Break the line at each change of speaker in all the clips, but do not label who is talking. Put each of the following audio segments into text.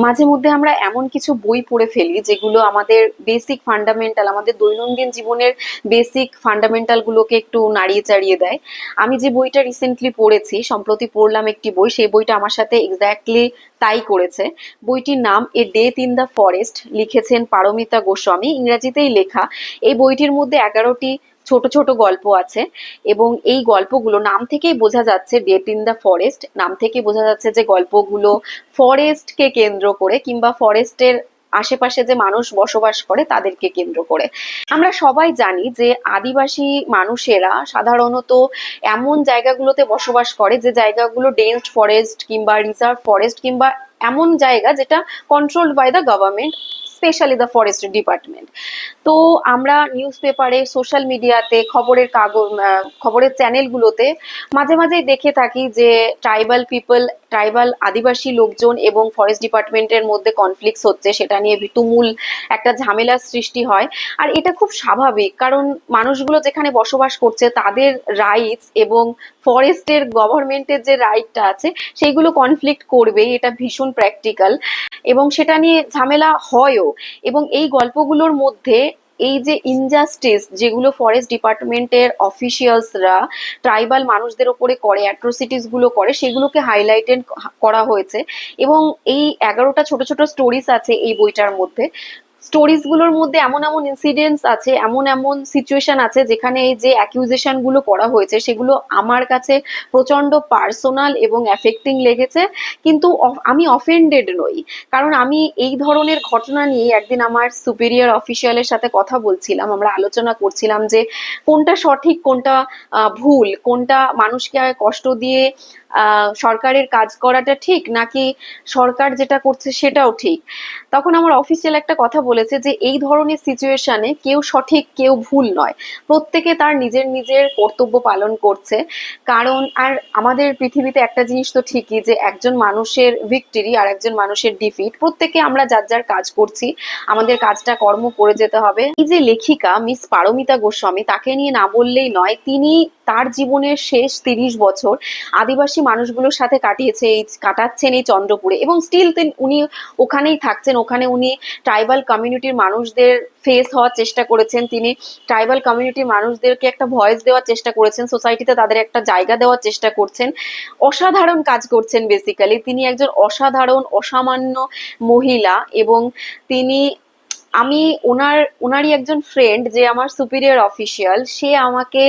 মাঝে মধ্যে আমরা এমন কিছু বই পড়ে ফেলি যেগুলো আমাদের বেসিক ফান্ডামেন্টাল, আমাদের দৈনন্দিন জীবনের বেসিক ফান্ডামেন্টাল গুলোকে একটু নাড়িয়ে চাড়িয়ে দেয়। আমি যে বইটা রিসেন্টলি পড়েছি, সম্প্রতি পড়লাম একটি বই, সেই বইটা আমার সাথে এক্স্যাক্টলি তাই করেছে। বইটির নাম a death in the forest, লিখেছেন পারমিতা গোস্বামী, ইংরেজিতেই লেখা। এই বইটির মধ্যে 11টি ছোট ছোট গল্প আছে, এবং এই গল্পগুলো নাম থেকেই বোঝা যাচ্ছে, ডেথ ইন দ্য ফরেস্ট নাম থেকে বোঝা যাচ্ছে যে গল্পগুলো ফরেস্টকে কেন্দ্র করে, কিংবা ফরেস্টের আশেপাশে যে মানুষ বসবাস করে তাদেরকে কেন্দ্র করে। আমরা সবাই জানি যে আদিবাসী মানুষেরা সাধারণত এমন জায়গাগুলোতে বসবাস করে যে জায়গাগুলো ডেন্সড ফরেস্ট কিংবা রিজার্ভ ফরেস্ট, কিংবা এমন জায়গা যেটা controlled by the government, specially the forest department. তো আমরা নিউজ পেপারে, সোশ্যাল মিডিয়াতে, খবরের চ্যানেলগুলোতে মাঝে মাঝেই দেখে থাকি যে ট্রাইবাল পিপল, ট্রাইবাল আদিবাসী লোকজন এবং ফরেস্ট ডিপার্টমেন্টের মধ্যে কনফ্লিক্টস হচ্ছে, সেটা নিয়ে তুমুল একটা ঝামেলার সৃষ্টি হয়। আর এটা খুব স্বাভাবিক, কারণ মানুষগুলো যেখানে বসবাস করছে তাদের রাইটস এবং ফরেস্টের গভর্নমেন্টের যে রাইটটা আছে সেইগুলো কনফ্লিক্ট করবেই, এটা ভীষণ প্র্যাকটিক্যাল, এবং সেটা নিয়ে ঝামেলা হয়ও। এবং এই গল্পগুলোর মধ্যে এই যে ইনজাস্টিস যেগুলো ফরেস্ট ডিপার্টমেন্টের অফিসিয়ালসরা ট্রাইবাল মানুষদের ওপরে করে, অ্যাট্রোসিটিস গুলো করে, সেগুলোকে হাইলাইটেড করা হয়েছে। এবং এই 11টা ছোট ছোট স্টোরিজ আছে এই বইটার মধ্যে। স্টোরিজ গুলোর মধ্যে এমন এমন ইনসিডেন্টস আছে, এমন এমন সিচুয়েশন আছে যেখানে এই যে অ্যাকিউজেশন গুলো করা হয়েছে সেগুলো আমার কাছে প্রচন্ড পার্সোনাল এবং অ্যাফেক্টিং লেগেছে। কিন্তু আমি অফেন্ডেড নই, কারণ আমি এই ধরনের ঘটনা নিয়ে একদিন আমার সুপিরিয়র অফিসিয়ালের সাথে কথা বলছিলাম, আমরা আলোচনা করছিলাম যে কোনটা সঠিক, কোনটা ভুল, কোনটা মানুষকে কষ্ট দিয়ে সরকারের কাজ করাটা ঠিক, নাকি সরকার যেটা করছে সেটাও ঠিক। তখন আমার অফিসিয়াল একটা কথা বলেছে যে এই ধরনের সিচুয়েশনে কেউ সঠিক কেউ ভুল নয়, প্রত্যেকে তার নিজের নিজের কর্তব্য পালন করছে। কারণ আর আমাদের পৃথিবীতে একটা জিনিস তো ঠিকই, যে একজন মানুষের ভিক্টরি আর একজন মানুষের ডিফিট, প্রত্যেকে আমরা যার যার কাজ করছি, আমাদের কাজটা কর্ম করে যেতে হবে। এই যে লেখিকা মিস পারমিতা গোস্বামী, তাকে নিয়ে না বললেই নয়, তিনি তার জীবনের শেষ 30 বছর আদিবাসী মানুষগুলোর সাথে কাটাচ্ছেন এই চন্দ্রপুরে, এবং স্টিল উনি ওখানেই থাকছেন। ওখানে উনি ট্রাইবাল কমিউনিটির মানুষদের ফেস হওয়ার চেষ্টা করেছেন, তিনি ট্রাইবাল কমিউনিটির মানুষদেরকে একটা ভয়েস দেওয়ার চেষ্টা করেছেন, সোসাইটিতে তাদের একটা জায়গা দেওয়ার চেষ্টা করছেন। অসাধারণ কাজ করছেন। বেসিক্যালি তিনি একজন অসাধারণ, অসামান্য মহিলা, এবং তিনি, আমি ওনারই একজন ফ্রেন্ড যে আমার সুপিরিয়র অফিসিয়াল, সে আমাকে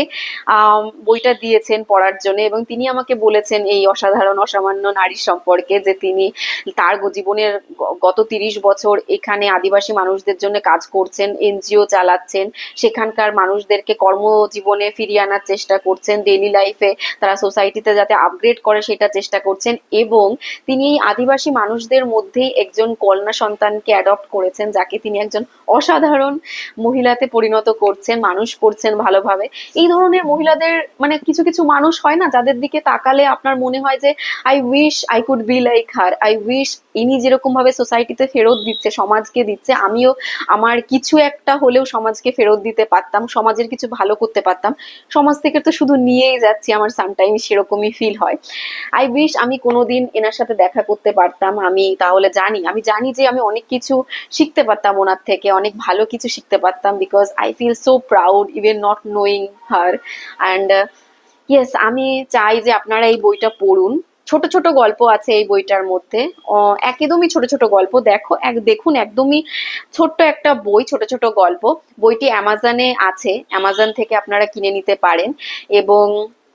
বইটা দিয়েছেন পড়ার জন্য, এবং তিনি আমাকে বলেছেন এই অসাধারণ অসামান্য নারীর সম্পর্কে, যে তিনি তার জীবনের গত 30 বছর এখানে আদিবাসী মানুষদের জন্য কাজ করছেন, এনজিও চালাচ্ছেন, সেখানকার মানুষদেরকে কর্মজীবনে ফিরিয়ে আনার চেষ্টা করছেন, ডেইলি লাইফে তারা সোসাইটিতে যাতে আপগ্রেড করে সেটা চেষ্টা করছেন। এবং তিনি এই আদিবাসী মানুষদের মধ্যেই একজন কন্যা সন্তানকে অ্যাডপ্ট করেছেন, যাকে তিনি একজন অসাধারণ মহিলাতে পরিণত করছেন, মানুষ করছেন ভালোভাবে। এই ধরনের মহিলাদের, মানে কিছু কিছু মানুষ হয় না যাদের দিকে তাকালে আপনার মনে হয় যে I wish I could be like her, I wish ইনি যেরকম ভাবে সোসাইটিতে ফেরত দিচ্ছে, সমাজকে দিচ্ছে, আমিও আমার কিছু একটা হলেও সমাজকে ফেরত দিতে পারতাম, সমাজের কিছু ভালো করতে পারতাম। সমাজ থেকে তো শুধু নিয়েই যাচ্ছি, আমার সামটাইম সেরকমই ফিল হয়। আই উইশ আমি কোনোদিন এনার সাথে দেখা করতে পারতাম, আমি তাহলে আমি জানি যে আমি অনেক কিছু শিখতে পারতাম ওনার থেকে, অনেক ভালো কিছু শিখতে পারতাম, because I feel so proud even not knowing her. And yes, আমি চাই যে আপনারা এই বইটা পড়ুন। ছোট ছোট গল্প আছে এই বইটার মধ্যে, একদমই ছোট ছোট গল্প। দেখুন, একদমই ছোট্ট একটা বই, ছোট ছোট গল্প। বইটি অ্যামাজনে আছে, অ্যামাজন থেকে আপনারা কিনে নিতে পারেন। এবং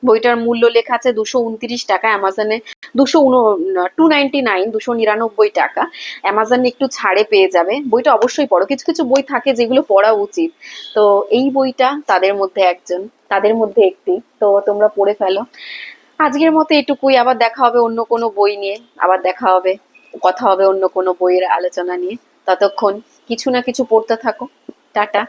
বইটার মূল্য লেখা আছে 229 টাকা, অ্যামাজনে 299 টাকা। অ্যামাজনে একটু ছাড়ে পেয়ে যাবে। বইটা অবশ্যই পড়ো, কিছু কিছু বই থাকে যেগুলো পড়া উচিত, তো এই বইটা তাদের মধ্যে একটি, তো তোমরা পড়ে ফেলো। আজকের মতো এটুকুই, আবার দেখা হবে অন্য কোনো বই নিয়ে, আবার দেখা হবে, কথা হবে অন্য কোনো বইয়ের আলোচনা নিয়ে। ততক্ষণ কিছু না কিছু পড়তে থাকো। টাটা।